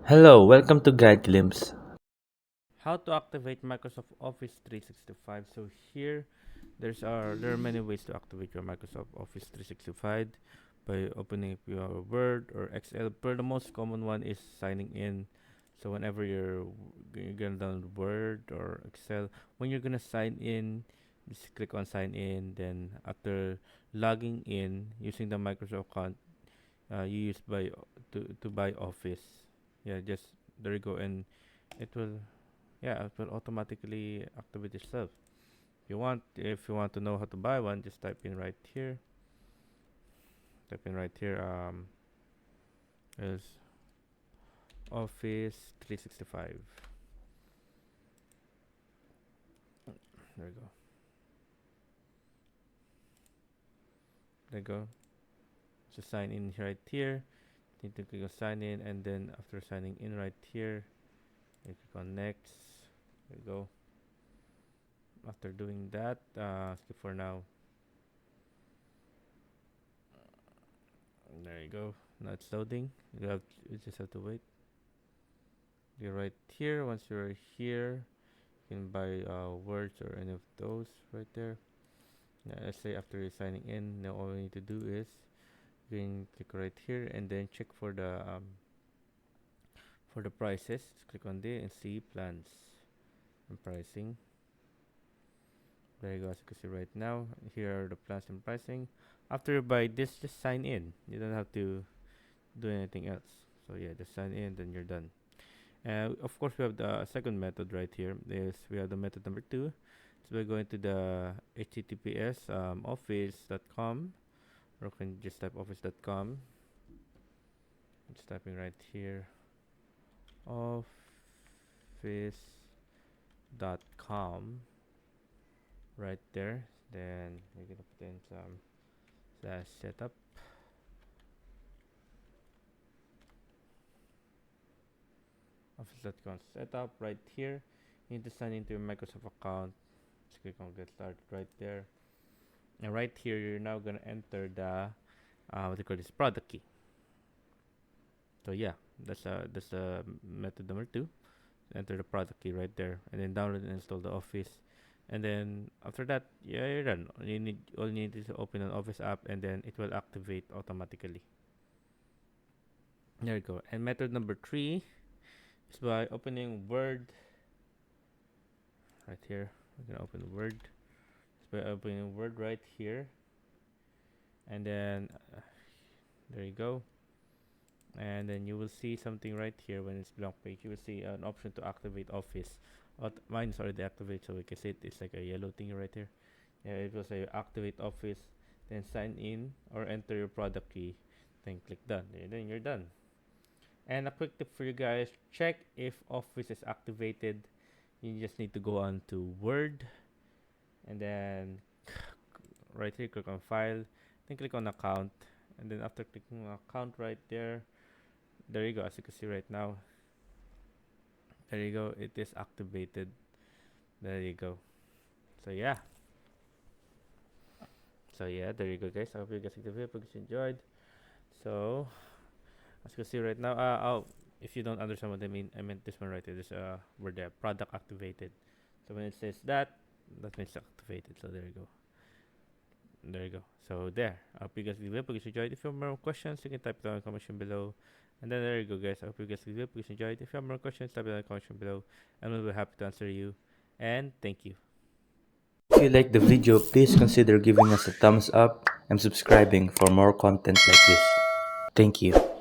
Hello, welcome to Guide Glimpse. How to activate Microsoft Office 365. So here there are many ways to activate your Microsoft Office 365 by opening up your Word or Excel. But the most common one is signing in. So whenever you're gonna download Word or Excel, when you're gonna sign in, just click on sign in. Then after logging in using the Microsoft account you use to buy Office, yeah, just there you go, and it will yeah, it will automatically activate itself. If you want to know how to buy one, just type in right here. Type in right here. Is Office 365. There you go. There you go. Just sign in right here. Need to click on sign in, and then after signing in right here, you click on next. There you go. After doing that, skip for now. There you go. Now it's loading. You just have to wait. You're right here. Once you're here, you can buy words or any of those right there. Now, let's say after you're signing in, now all you need to do is you can click right here and then check for the prices. Just click on there and see plans and pricing. There you go. As you can see right now, here are the plans and pricing. After you buy this, just sign in. You don't have to do anything else. So yeah, just sign in, then you're done. Of course, we have the second method right here. We have the method number two. So we're going to the https office.com, or you can just type office.com. Just typing right here office.com right there. Then you're gonna put in some slash setup office.com setup right here. You need to sign into your Microsoft account. Just click on get started right there. And right here, you're now gonna enter the what do you call this product key. So yeah, that's method number two. Enter the product key right there, and then download and install the Office. And then after that, yeah, you're done. All you need is to open an Office app, and then it will activate automatically. There you go. And method number three is by opening Word right here. We're gonna open Word. It's by opening Word right here, and then there you go. And then you will see something right here when it's blank page. You will see an option to activate Office. Mine is already activated, so we can see it's like a yellow thing right here. Yeah, it will say activate Office, then sign in or enter your product key, then click done. Then you're done. And a quick tip for you guys: check if Office is activated. You just need to go on to Word, and then right here click on File, then click on Account, and then after clicking on Account right there you go. As you can see right now, there you go. It is activated. There you go. So yeah. So yeah, there you go, guys. I hope you guys like the video. Hope you guys enjoyed. So as you can see right now, if you don't understand what I meant this one right here. This where the product activated. So when it says that, that means activated. So there you go. There you go. So there. I hope you guys like the video. Hope you guys enjoyed. If you have more questions, you can type it down in the comment section below. And then there you go, guys. I hope you guys like the video. Hope you guys enjoyed. If you have more questions, type it down in the comment section below, and we'll be happy to answer you. And thank you. If you like the video, please consider giving us a thumbs up and subscribing for more content like this. Thank you.